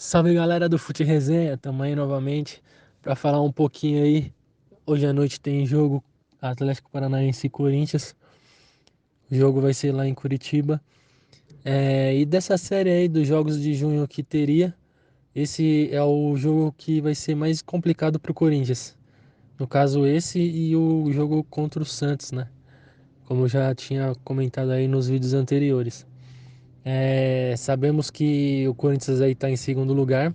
Salve galera do Fute Resenha, tamo aí novamente para falar um pouquinho aí. Hoje à noite tem jogo Atlético Paranaense e Corinthians. O jogo vai ser lá em Curitiba. E dessa série aí dos jogos de junho que teria, esse é o jogo que vai ser mais complicado pro Corinthians. No caso, esse e o jogo contra o Santos, né? Como eu já tinha comentado aí nos vídeos anteriores. Sabemos que o Corinthians aí tá em segundo lugar.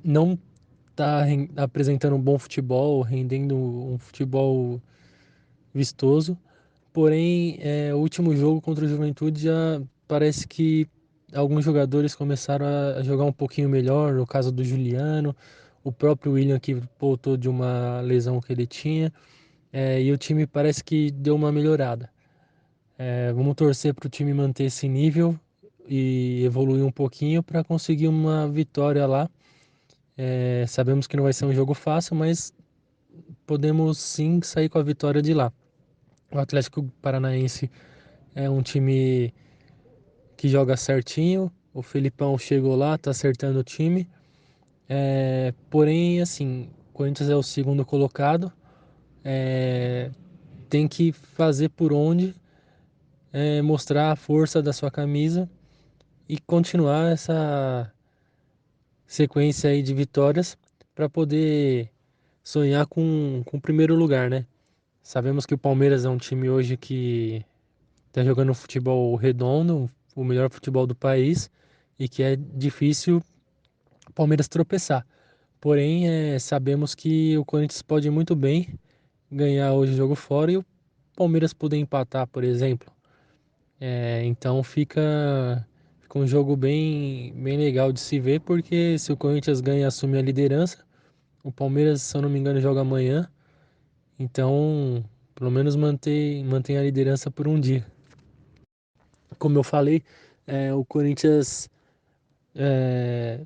Não tá apresentando um bom futebol, rendendo um futebol vistoso. Porém, o último jogo contra o Juventude já parece que alguns jogadores começaram a jogar um pouquinho melhor. No caso do Juliano, o próprio William que voltou de uma lesão que ele tinha. E o time parece que deu uma melhorada. Vamos torcer para o time manter esse nível e evoluir um pouquinho para conseguir uma vitória lá. Sabemos que não vai ser um jogo fácil, mas podemos sim sair com a vitória de lá. O Atlético Paranaense é um time que joga certinho. O Felipão chegou lá, tá acertando o time. Porém, assim, o Corinthians é o segundo colocado. É, Tem que fazer por onde, mostrar a força da sua camisa e continuar essa sequência aí de vitórias para poder sonhar com o primeiro lugar, né? Sabemos que o Palmeiras é um time hoje que tá jogando um futebol redondo, o melhor futebol do país, e que é difícil o Palmeiras tropeçar. Porém, sabemos que o Corinthians pode muito bem ganhar hoje o jogo fora e o Palmeiras poder empatar, por exemplo. Então fica um jogo bem legal de se ver, porque se o Corinthians ganha e assume a liderança, o Palmeiras, se eu não me engano, joga amanhã. Então, pelo menos mantém a liderança por um dia. Como eu falei, o Corinthians é,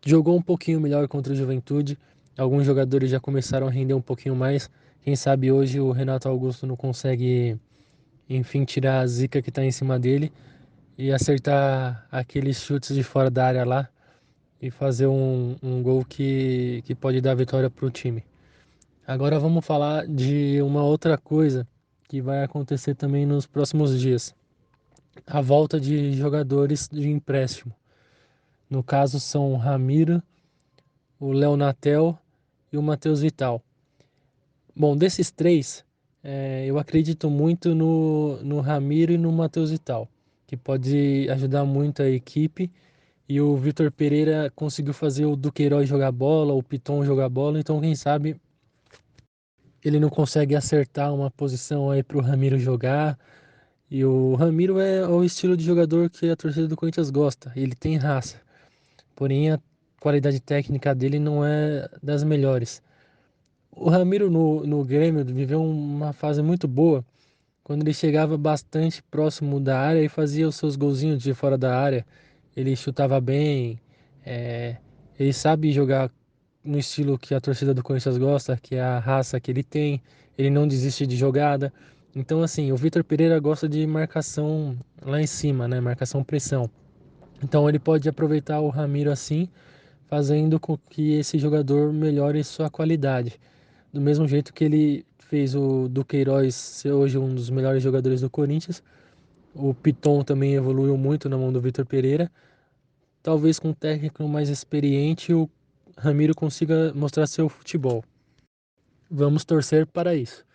jogou um pouquinho melhor contra o Juventude. Alguns jogadores já começaram a render um pouquinho mais. Quem sabe hoje o Renato Augusto não consegue, enfim, tirar a zica que está em cima dele e acertar aqueles chutes de fora da área lá e fazer um gol que pode dar vitória para o time. Agora vamos falar de uma outra coisa que vai acontecer também nos próximos dias. A volta de jogadores de empréstimo. No caso são o Ramiro, o Léo Natel e o Matheus Vital. Bom, desses três, eu acredito muito no Ramiro e no Matheus Vital, que pode ajudar muito a equipe. E o Vitor Pereira conseguiu fazer o Duqueiroz jogar bola, o Piton jogar bola, então quem sabe ele não consegue acertar uma posição aí para o Ramiro jogar. E o Ramiro é o estilo de jogador que a torcida do Corinthians gosta, ele tem raça. Porém, a qualidade técnica dele não é das melhores. O Ramiro no Grêmio viveu uma fase muito boa, quando ele chegava bastante próximo da área e fazia os seus golzinhos de fora da área. Ele chutava bem, é, ele sabe jogar no estilo que a torcida do Corinthians gosta, que é a raça que ele tem, ele não desiste de jogada. Então, assim, o Vitor Pereira gosta de marcação lá em cima, né? Marcação pressão. Então ele pode aproveitar o Ramiro assim, fazendo com que esse jogador melhore sua qualidade. Do mesmo jeito que ele fez o Duqueiroz ser hoje um dos melhores jogadores do Corinthians, o Piton também evoluiu muito na mão do Vitor Pereira. Talvez com um técnico mais experiente o Ramiro consiga mostrar seu futebol. Vamos torcer para isso.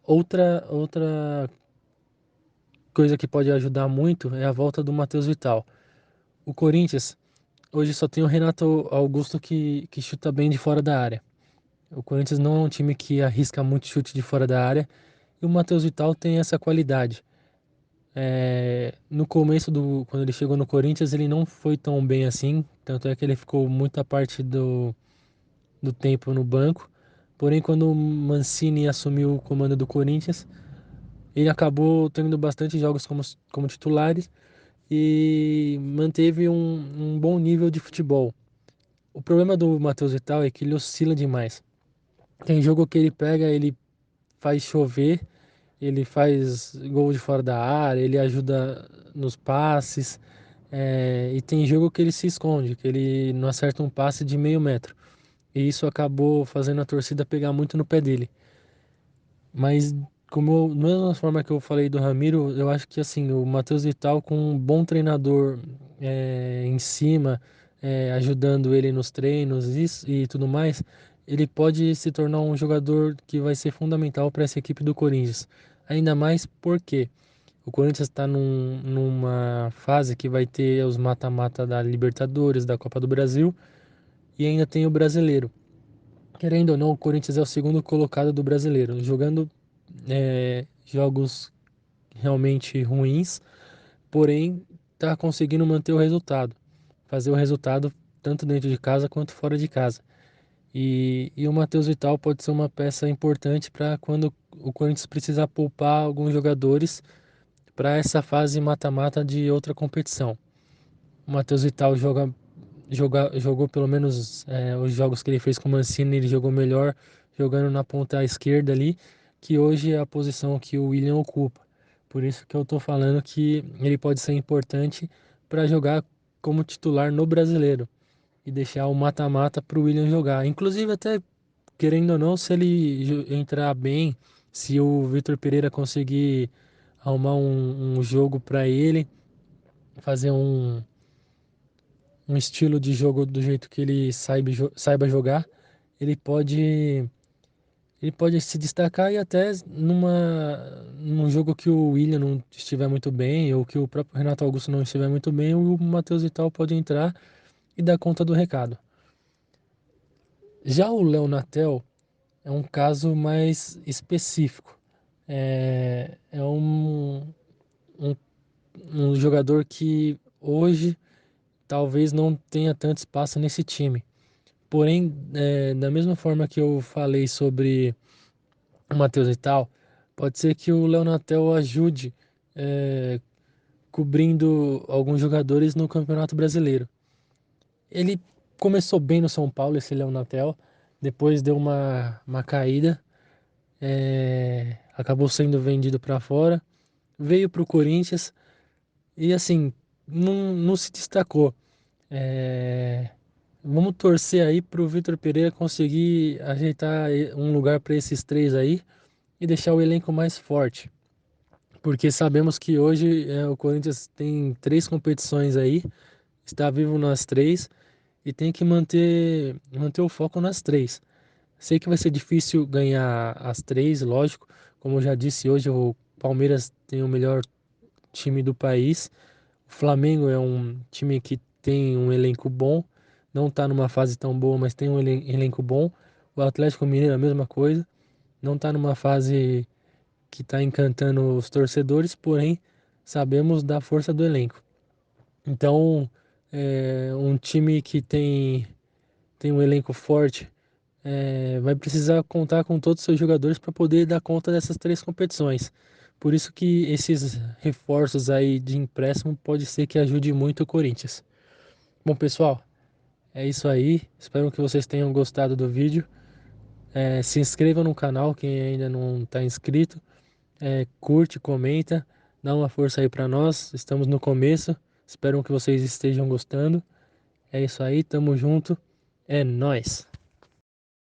Outra coisa que pode ajudar muito é a volta do Matheus Vital. O Corinthians hoje só tem o Renato Augusto que chuta bem de fora da área. O Corinthians não é um time que arrisca muito chute de fora da área e o Matheus Vital tem essa qualidade. No começo quando ele chegou no Corinthians, ele não foi tão bem assim, tanto é que ele ficou muita parte do tempo no banco. Porém, quando o Mancini assumiu o comando do Corinthians, ele acabou tendo bastante jogos como titulares e manteve um bom nível de futebol. O problema do Matheus Vital é que ele oscila demais. Tem jogo que ele pega, ele faz chover, ele faz gol de fora da área, ele ajuda nos passes, E tem jogo que ele se esconde, que ele não acerta um passe de meio metro. E isso acabou fazendo a torcida pegar muito no pé dele. Mas da mesma forma que eu falei do Ramiro, eu acho que assim, o Matheus Vital com um bom treinador em cima, ajudando ele nos treinos e tudo mais, ele pode se tornar um jogador que vai ser fundamental para essa equipe do Corinthians. Ainda mais porque o Corinthians está numa fase que vai ter os mata-mata da Libertadores, da Copa do Brasil e ainda tem o Brasileiro. Querendo ou não, o Corinthians é o segundo colocado do Brasileiro, jogando jogos realmente ruins, porém está conseguindo manter o resultado, fazer o resultado tanto dentro de casa quanto fora de casa. E o Matheus Vital pode ser uma peça importante para quando o Corinthians precisar poupar alguns jogadores para essa fase mata-mata de outra competição. O Matheus Vital jogou pelo menos os jogos que ele fez com o Mancini, ele jogou melhor jogando na ponta esquerda ali, que hoje é a posição que o William ocupa. Por isso que eu tô falando que ele pode ser importante para jogar como titular no Brasileiro e deixar o mata-mata para o William jogar. Inclusive até querendo ou não, se ele entrar bem, se o Vitor Pereira conseguir arrumar um jogo para ele, fazer um estilo de jogo do jeito que ele saiba jogar, ele pode ele pode se destacar e até num jogo que o William não estiver muito bem ou que o próprio Renato Augusto não estiver muito bem, o Matheus Vital pode entrar e dar conta do recado. Já o Léo Natel é um caso mais específico. É um, um jogador que hoje talvez não tenha tanto espaço nesse time. Porém, da mesma forma que eu falei sobre o Matheus e tal, pode ser que o Leonatel ajude é, cobrindo alguns jogadores no Campeonato Brasileiro. Ele começou bem no São Paulo, esse Leonatel, depois deu uma caída, acabou sendo vendido para fora, veio para o Corinthians e assim, não se destacou. É, Vamos torcer aí para o Vitor Pereira conseguir ajeitar um lugar para esses três aí e deixar o elenco mais forte. Porque sabemos que hoje o Corinthians tem três competições aí, está vivo nas três e tem que manter o foco nas três. Sei que vai ser difícil ganhar as três, lógico. Como eu já disse hoje, o Palmeiras tem o melhor time do país. O Flamengo é um time que tem um elenco bom, não está numa fase tão boa, mas tem um elenco bom. O Atlético Mineiro é a mesma coisa, não está numa fase que está encantando os torcedores, porém sabemos da força do elenco. Então, um time que tem um elenco forte vai precisar contar com todos os seus jogadores para poder dar conta dessas três competições. Por isso que esses reforços aí de empréstimo pode ser que ajude muito o Corinthians. Bom, pessoal, é isso aí. Espero que vocês tenham gostado do vídeo. Se inscreva no canal, quem ainda não está inscrito. Curte, comenta, dá uma força aí para nós. Estamos no começo. Espero que vocês estejam gostando. É isso aí, tamo junto. É nóis.